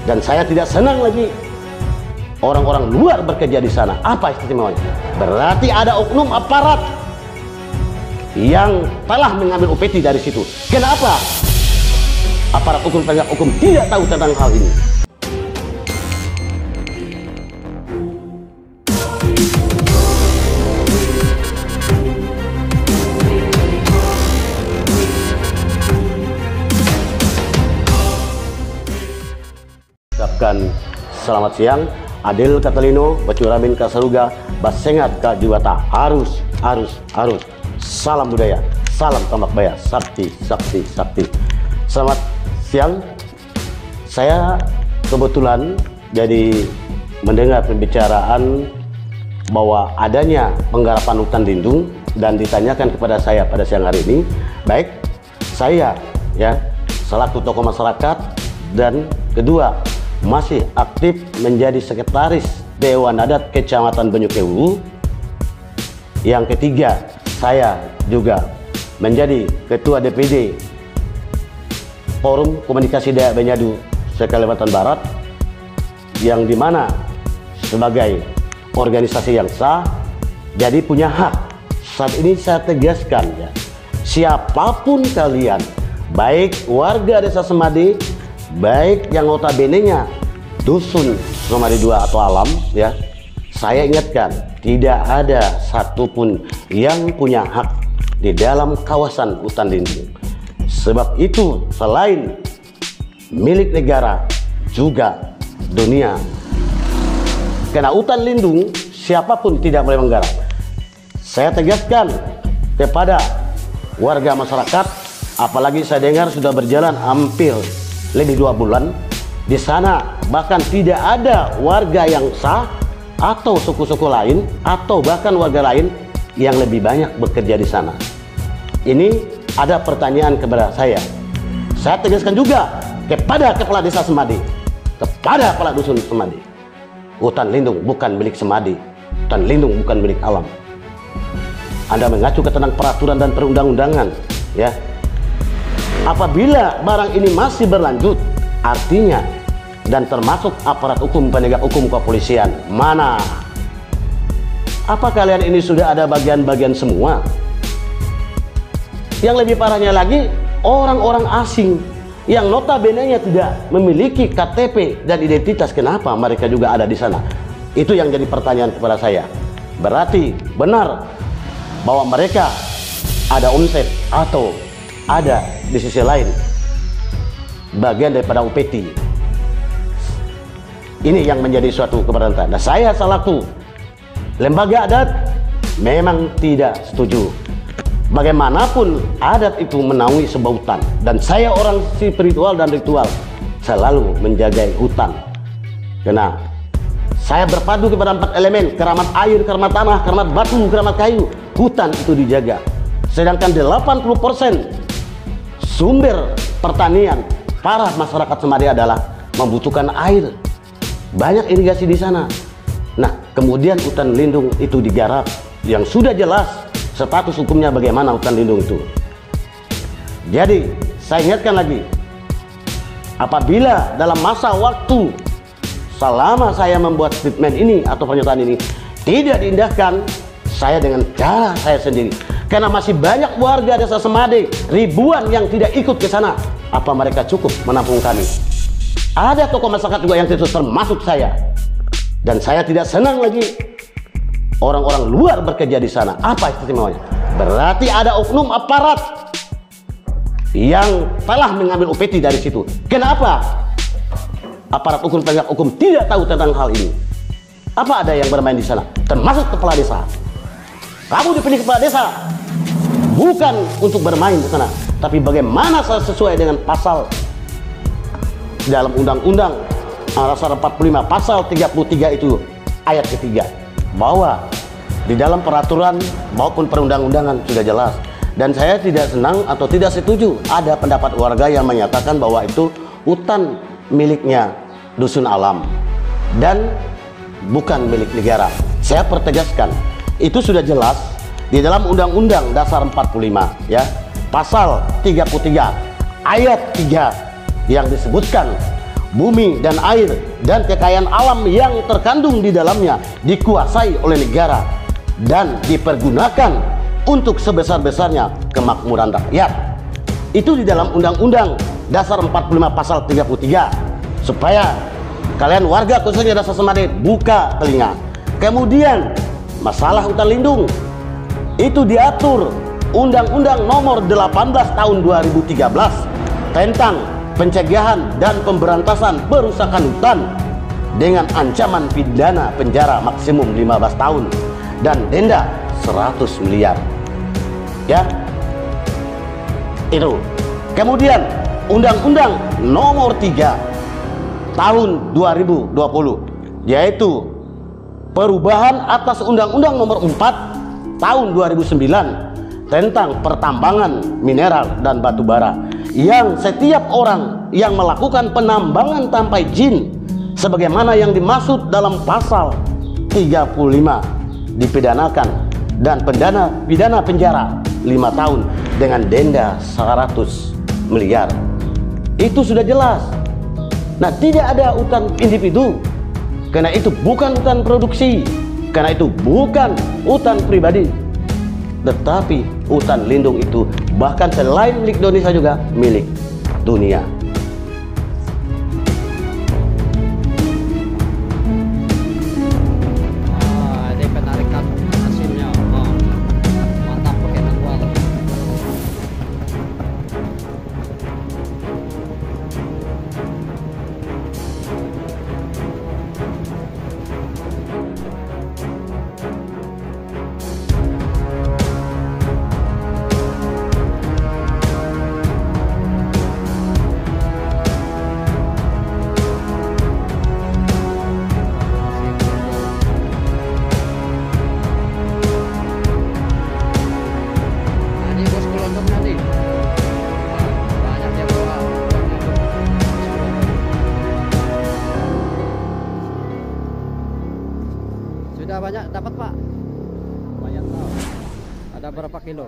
Dan saya tidak senang lagi orang-orang luar bekerja di sana. Apa istimewanya? Berarti ada oknum aparat yang telah mengambil UPT dari situ. Kenapa aparat hukum penegak hukum tidak tahu tentang hal ini? Selamat siang, Adil Catalino, Bacuramin Kasaruga, Basengat Kak Juwata, harus. Salam budaya, salam tambak baya, sakti. Selamat siang, saya kebetulan jadi mendengar pembicaraan bahwa adanya penggarapan hutan lindung dan ditanyakan kepada saya pada siang hari ini. Baik, saya ya selaku tokoh masyarakat dan kedua masih aktif menjadi sekretaris Dewan Adat Kecamatan Banyukewu. Yang ketiga, saya juga menjadi ketua DPD Forum Komunikasi Dayak Benyadu se-Kalimantan Barat, yang dimana sebagai organisasi yang sah, jadi punya hak. Saat ini saya tegaskan ya, siapapun kalian, baik warga desa Semadi, baik yang notabene-nya dusun Semadi 2 atau alam ya, saya ingatkan tidak ada satupun yang punya hak di dalam kawasan hutan lindung. Sebab itu selain milik negara juga dunia. Karena hutan lindung siapapun tidak boleh menggarap. Saya tegaskan kepada warga masyarakat, apalagi saya dengar sudah berjalan hampir lebih 2 bulan di sana, bahkan tidak ada warga yang sah atau suku-suku lain atau bahkan warga lain yang lebih banyak bekerja di sana. Ini ada pertanyaan kepada saya tegaskan juga kepada kepala desa Semadi, kepada kepala dusun Semadi, hutan lindung bukan milik Semadi, hutan lindung bukan milik alam. Anda mengacu ke tentang peraturan dan perundang-undangan ya. Apabila barang ini masih berlanjut, artinya dan termasuk aparat hukum penegak hukum kepolisian, mana? Apa kalian ini sudah ada bagian-bagian semua? Yang lebih parahnya lagi, orang-orang asing yang notabene-nya tidak memiliki KTP dan identitas, kenapa mereka juga ada di sana? Itu yang jadi pertanyaan kepada saya. Berarti benar bahwa mereka ada omset atau ada di sisi lain bagian daripada UPT. Ini yang menjadi suatu keberatan. Nah, saya selaku lembaga adat memang tidak setuju. Bagaimanapun adat itu menaungi sebuah hutan, dan saya orang spiritual dan ritual selalu menjaga hutan. Karena saya berpadu kepada 4 elemen: keramat air, keramat tanah, keramat batu, keramat kayu. Hutan itu dijaga. Sedangkan 80% sumber pertanian para masyarakat Semadi adalah membutuhkan air. Banyak irigasi di sana. Nah, kemudian hutan lindung itu digarap, yang sudah jelas status hukumnya bagaimana hutan lindung itu. Jadi, saya ingatkan lagi, apabila dalam masa waktu selama saya membuat statement ini atau pernyataan ini tidak diindahkan, saya dengan cara saya sendiri. Karena masih banyak warga desa Semadi, ribuan yang tidak ikut ke sana. Apa mereka cukup menampung kami? Ada tokoh masyarakat juga yang tidak, termasuk saya. Dan saya tidak senang lagi orang-orang luar bekerja di sana. Apa istimewanya? Berarti ada oknum aparat yang telah mengambil UPT dari situ. Kenapa aparat hukum penegak hukum tidak tahu tentang hal ini? Apa ada yang bermain di sana? Termasuk kepala desa. Kamu dipilih kepala desa bukan untuk bermain di sana, tapi bagaimana sesuai dengan pasal dalam undang-undang Dasar 45 pasal 33 itu ayat ketiga, bahwa di dalam peraturan maupun perundang-undangan sudah jelas. Dan saya tidak senang atau tidak setuju ada pendapat warga yang menyatakan bahwa itu hutan miliknya dusun alam dan bukan milik negara. Saya pertegaskan, itu sudah jelas di dalam Undang-Undang Dasar 45 ya, pasal 33 ayat 3 yang disebutkan bumi dan air dan kekayaan alam yang terkandung di dalamnya dikuasai oleh negara dan dipergunakan untuk sebesar-besarnya kemakmuran rakyat. Itu di dalam Undang-Undang Dasar 45 Pasal 33. Supaya kalian warga khususnya Desa Semade buka telinga. Kemudian masalah hutan lindung itu diatur Undang-Undang Nomor 18 Tahun 2013 tentang pencegahan dan pemberantasan perusakan hutan dengan ancaman pidana penjara maksimum 15 tahun dan denda 100 miliar. Ya. Itu. Kemudian Undang-Undang Nomor 3 Tahun 2020 yaitu perubahan atas Undang-Undang Nomor 4 Tahun 2009 tentang pertambangan mineral dan batu bara, yang setiap orang yang melakukan penambangan tanpa izin sebagaimana yang dimaksud dalam pasal 35 dipidanakan dan pidana penjara 5 tahun dengan denda 100 miliar. Itu sudah jelas. Nah, tidak ada hutan individu, karena itu bukan hutan produksi, karena itu bukan hutan pribadi, tetapi hutan lindung itu bahkan selain milik Indonesia juga milik dunia. Ini penarikan hasilnya. Mantap pakai manual. Sudah banyak dapat, Pak? Banyak tahu. Ada berapa kilo?